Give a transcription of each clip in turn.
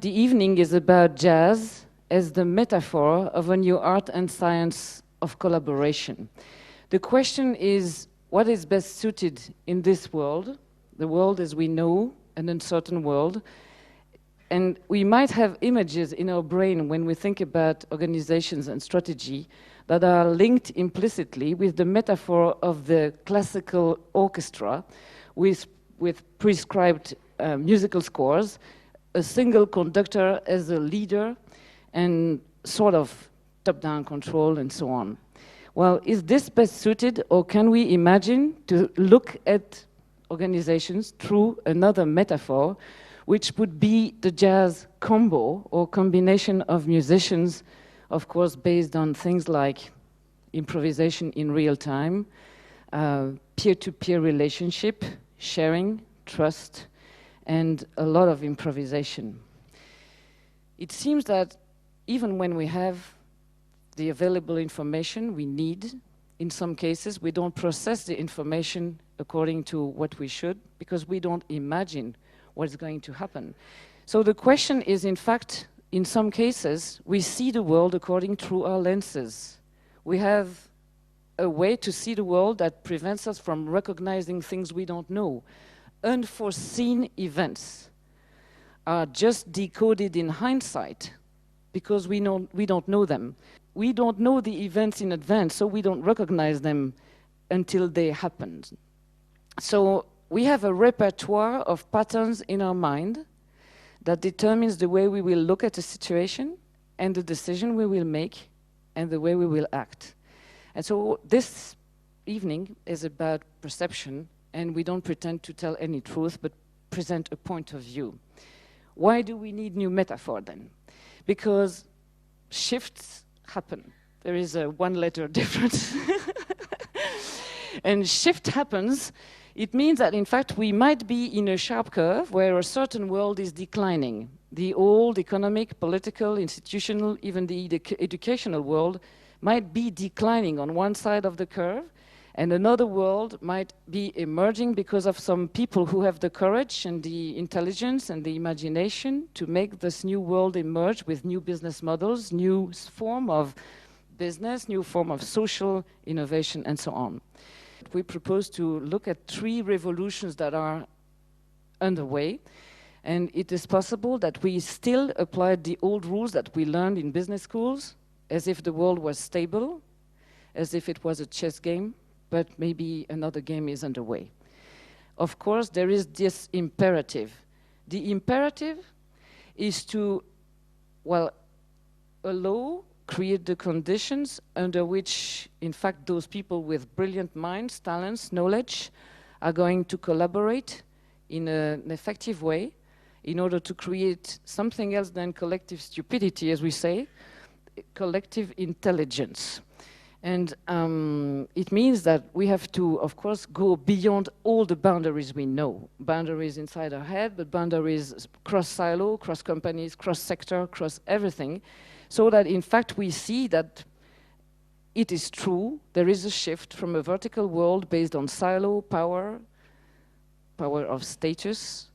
The evening is about jazz as the metaphor of a new art and science of collaboration. The question is, what is best suited in this world, the world as we know, an uncertain world? And we might have images in our brain when we think about organizations and strategy that are linked implicitly with the metaphor of the classical orchestra with prescribed musical scores, a single conductor as a leader, and sort of top-down control and so on. Well, is this best suited, or can we imagine to look at organizations through another metaphor, which would be the jazz combo or combination of musicians, of course, based on things like improvisation in real time, peer-to-peer relationship, sharing, trust, and a lot of improvisation. It seems that even when we have the available information we need, in some cases we don't process the information according to what we should, because we don't imagine what's going to happen. So the question is, in fact, in some cases, we see the world according through our lenses. We have a way to see the world that prevents us from recognizing things we don't know. Unforeseen events are just decoded in hindsight because we don't know them. We don't know the events in advance, so we don't recognize them until they happen. So we have a repertoire of patterns in our mind that determines the way we will look at a situation and the decision we will make and the way we will act. And so this evening is about perception, and we don't pretend to tell any truth, but present a point of view. Why do we need new metaphor then? Because shifts happen. There is a one-letter difference. And shift happens. It means that, in fact, we might be in a sharp curve where a certain world is declining. The old economic, political, institutional, even the educational world might be declining on one side of the curve, and another world might be emerging because of some people who have the courage and the intelligence and the imagination to make this new world emerge with new business models, new form of business, new form of social innovation, and so on. We propose to look at 3 revolutions that are underway, and it is possible that we still apply the old rules that we learned in business schools, as if the world was stable, as if it was a chess game, but maybe another game is underway. Of course, there is this imperative. The imperative is to, well, create the conditions under which, in fact, those people with brilliant minds, talents, knowledge are going to collaborate in an effective way in order to create something else than collective stupidity, as we say, collective intelligence. And it means that we have to, of course, go beyond all the boundaries we know. Boundaries inside our head, but boundaries cross-silo, cross-companies, cross-sector, cross everything, so that, in fact, we see that it is true, there is a shift from a vertical world based on silo, power of status,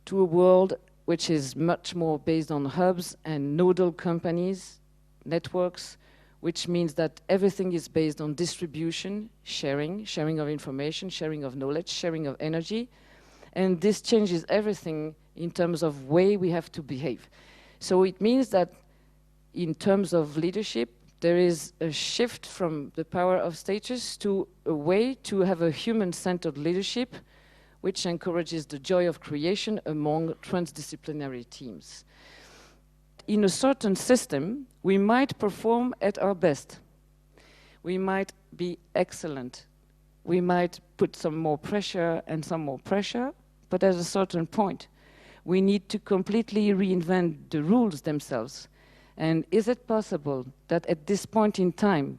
to a world which is much more based on hubs and nodal companies, networks, which means that everything is based on distribution, sharing of information, sharing of knowledge, sharing of energy. And this changes everything in terms of way we have to behave. So it means that in terms of leadership, there is a shift from the power of status to a way to have a human-centered leadership, which encourages the joy of creation among transdisciplinary teams. In a certain system, we might perform at our best. We might be excellent. We might put some more pressure and some more pressure, but at a certain point, we need to completely reinvent the rules themselves. And is it possible that at this point in time,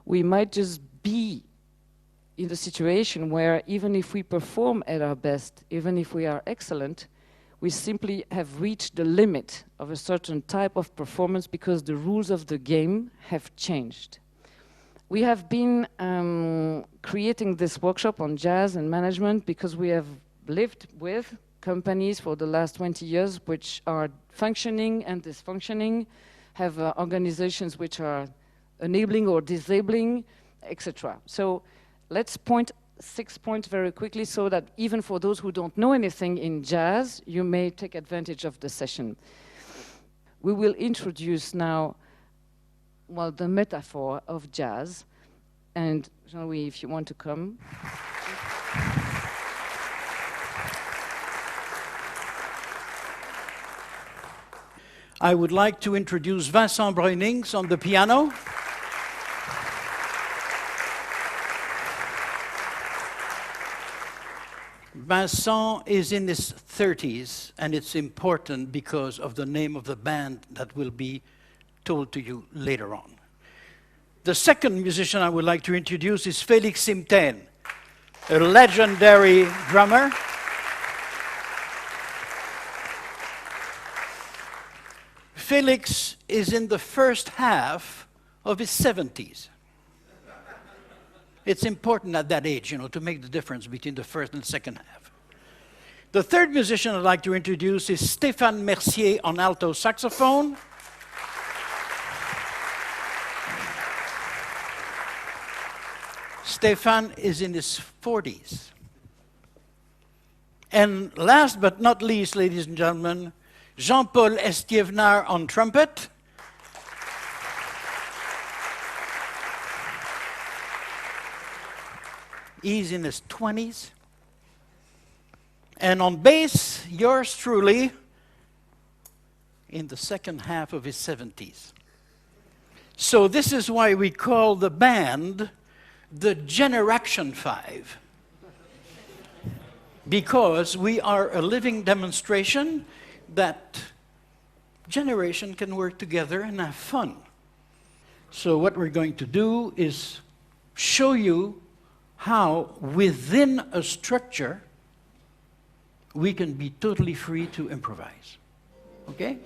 we might just be in the situation where even if we perform at our best, even if we are excellent, we simply have reached the limit of a certain type of performance because the rules of the game have changed. We have been creating this workshop on jazz and management because we have lived with companies for the last 20 years which are functioning and dysfunctioning, have organizations which are enabling or disabling, etc. So let's point 6 points very quickly so that even for those who don't know anything in jazz, you may take advantage of the session. We will introduce now, well, the metaphor of jazz. And Jean-Louis, if you want to come. I would like to introduce Vincent Breunings on the piano. Vincent is in his 30s, and it's important because of the name of the band that will be told to you later on. The second musician I would like to introduce is Félix Simtain, a legendary drummer. Félix is in the first half of his 70s. It's important at that age, to make the difference between the first and second half. The third musician I'd like to introduce is Stéphane Mercier on alto saxophone. Stéphane is in his 40s. And last but not least, ladies and gentlemen, Jean-Paul Estiévenard on trumpet. He's in his 20s. And on bass, yours truly, in the second half of his 70s. So this is why we call the band the Generation 5. Because we are a living demonstration that generation can work together and have fun. So what we're going to do is show you how within a structure we can be totally free to improvise. Okay?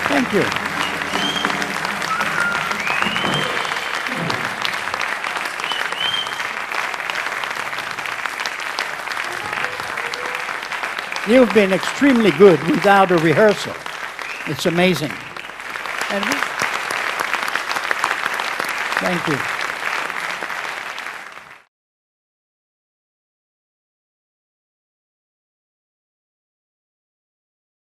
Thank you. You've been extremely good without a rehearsal. It's amazing. Thank you.